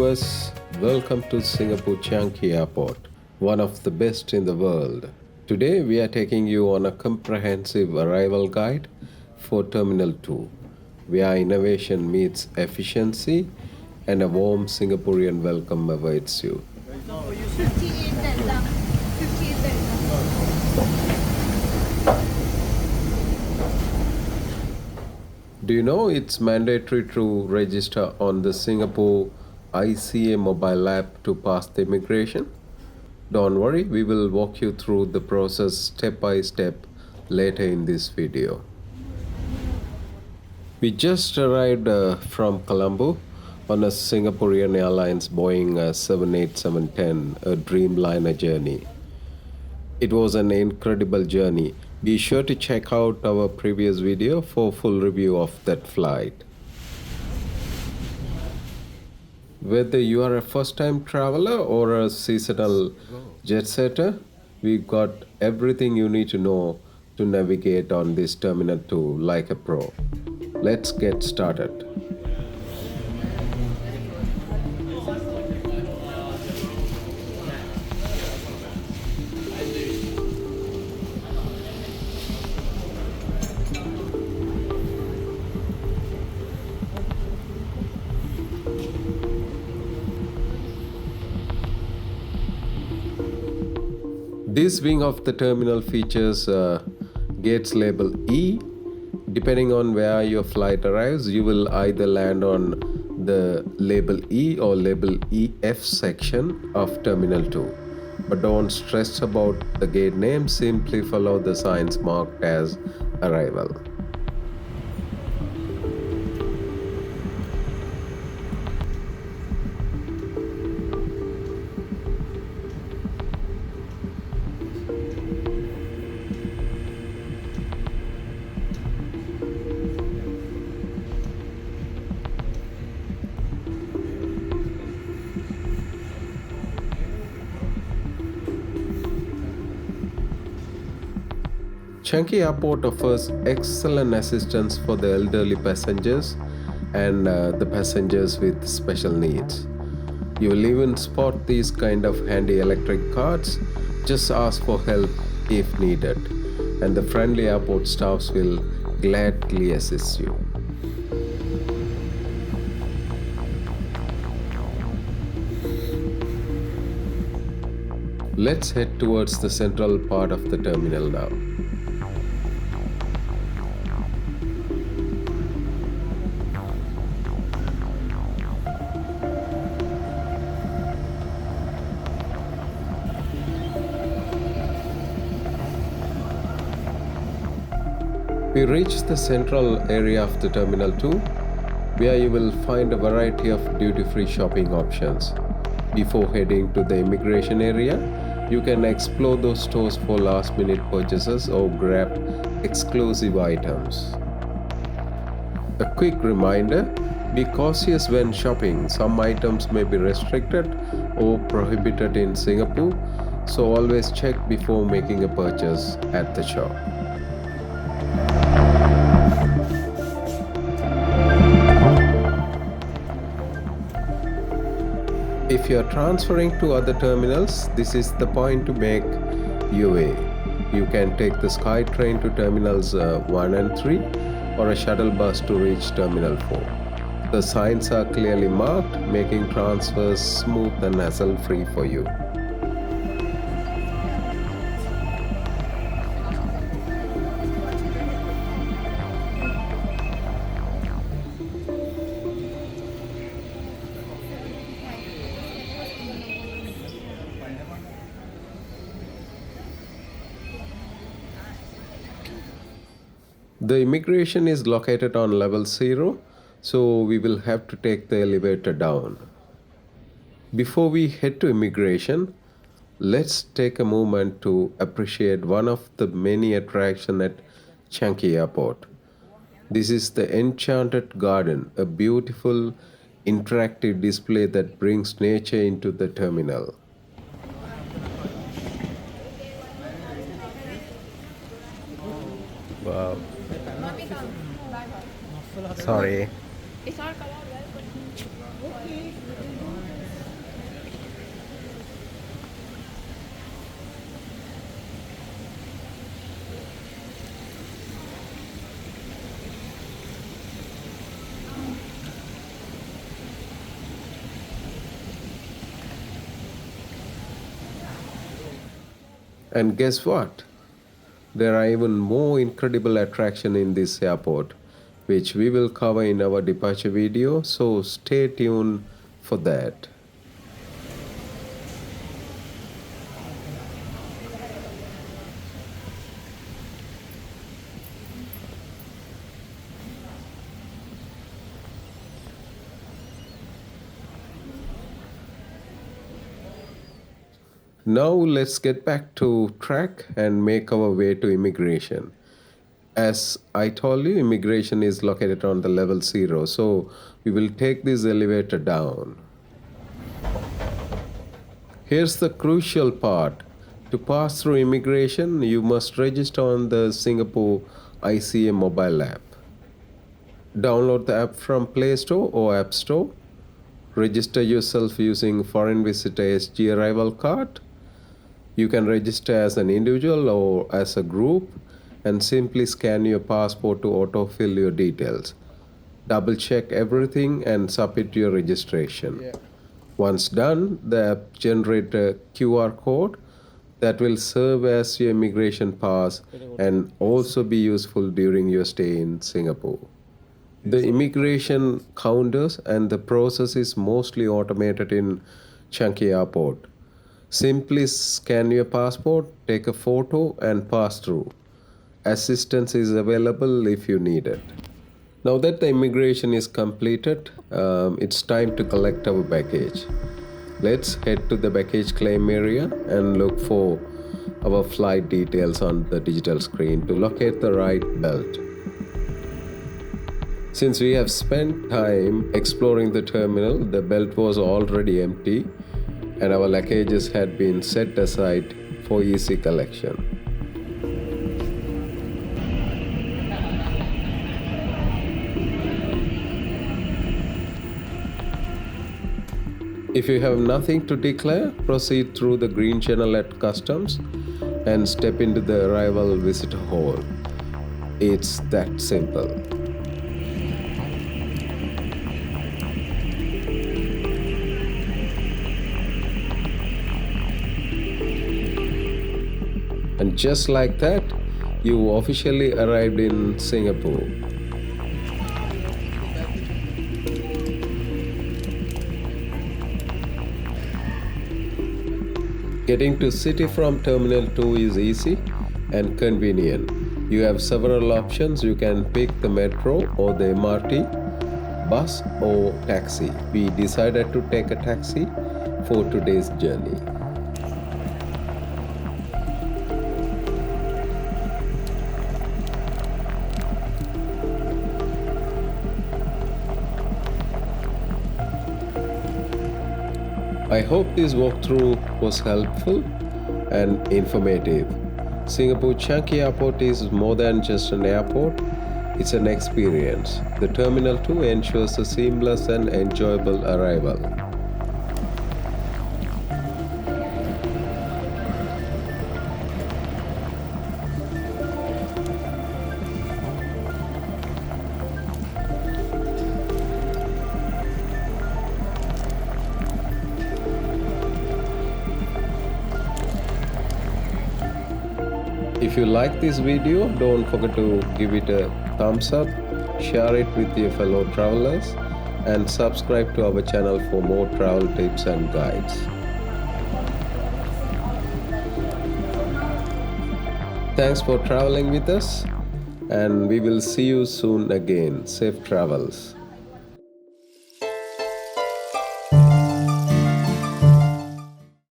viewers, welcome to Singapore Changi Airport, one of the best in the world. Today we are taking you on a comprehensive arrival guide for Terminal 2, where innovation meets efficiency and a warm Singaporean welcome awaits you. 58 lang. 58 lang. Do you know it's mandatory to register on the Singapore ICA mobile app to pass the immigration? Don't worry, we will walk you through the process step by step later in this video. We just arrived from Colombo on a Singaporean Airlines Boeing 787-10, a Dreamliner journey. It was an incredible journey. Be sure to check out our previous video for full review of that flight. Whether you are a first-time traveler or a seasonal jet setter, we've got everything you need to know to navigate on this Terminal 2 like a pro. Let's get started. This wing of the terminal features gates label E. Depending on where your flight arrives, you will either land on the label E or label EF section of Terminal 2. But don't stress about the gate name, simply follow the signs marked as arrival. Changi Airport offers excellent assistance for the elderly passengers and the passengers with special needs. You will even spot these kind of handy electric carts. Just ask for help if needed, and the friendly airport staffs will gladly assist you. Let's head towards the central part of the terminal now. We reached the central area of the Terminal 2, where you will find a variety of duty-free shopping options. Before heading to the immigration area, you can explore those stores for last-minute purchases or grab exclusive items. A quick reminder, be cautious when shopping. Some items may be restricted or prohibited in Singapore, so always check before making a purchase at the shop. If you are transferring to other terminals, this is the point to make your way. You can take the Sky train to Terminals 1 and 3 or a shuttle bus to reach Terminal 4. The signs are clearly marked, making transfers smooth and hassle-free for you. The immigration is located on level 0, so we will have to take the elevator down. Before we head to immigration, let's take a moment to appreciate one of the many attractions at Changi Airport. This is the Enchanted Garden, a beautiful interactive display that brings nature into the terminal. Wow. Sorry. And guess what? There are even more incredible attractions in this airport, which we will cover in our departure video, so stay tuned for that. Now let's get back to track and make our way to immigration. As I told you, immigration is located on the level 0, so we will take this elevator down. Here's the crucial part. To pass through immigration, you must register on the Singapore ICA mobile app. Download the app from Play Store or App Store. Register yourself using Foreign Visitor SG Arrival Card. You can register as an individual or as a group and simply scan your passport to autofill your details. Double check everything and submit your registration. Once done, the app generates a QR code that will serve as your immigration pass and also be useful during your stay in Singapore. The immigration counters and the process is mostly automated in Changi Airport. Simply scan your passport, take a photo, and pass through. Assistance is available if you need it. Now that the immigration is completed, it's time to collect our baggage. Let's head to the baggage claim area and look for our flight details on the digital screen to locate the right belt. Since we have spent time exploring the terminal, the belt was already empty and our luggages had been set aside for easy collection. If you have nothing to declare, proceed through the green channel at customs and step into the arrival visitor hall. It's that simple. And just like that, you officially arrived in Singapore. Getting to city from Terminal 2 is easy and convenient. You have several options. You can pick the metro or the MRT, bus or taxi. We decided to take a taxi for today's journey. I hope this walkthrough was helpful and informative. Singapore Changi Airport is more than just an airport, it's an experience. The Terminal 2 ensures a seamless and enjoyable arrival. If you like this video, don't forget to give it a thumbs up, share it with your fellow travelers, and subscribe to our channel for more travel tips and guides. Thanks for traveling with us, and we will see you soon again. Safe travels.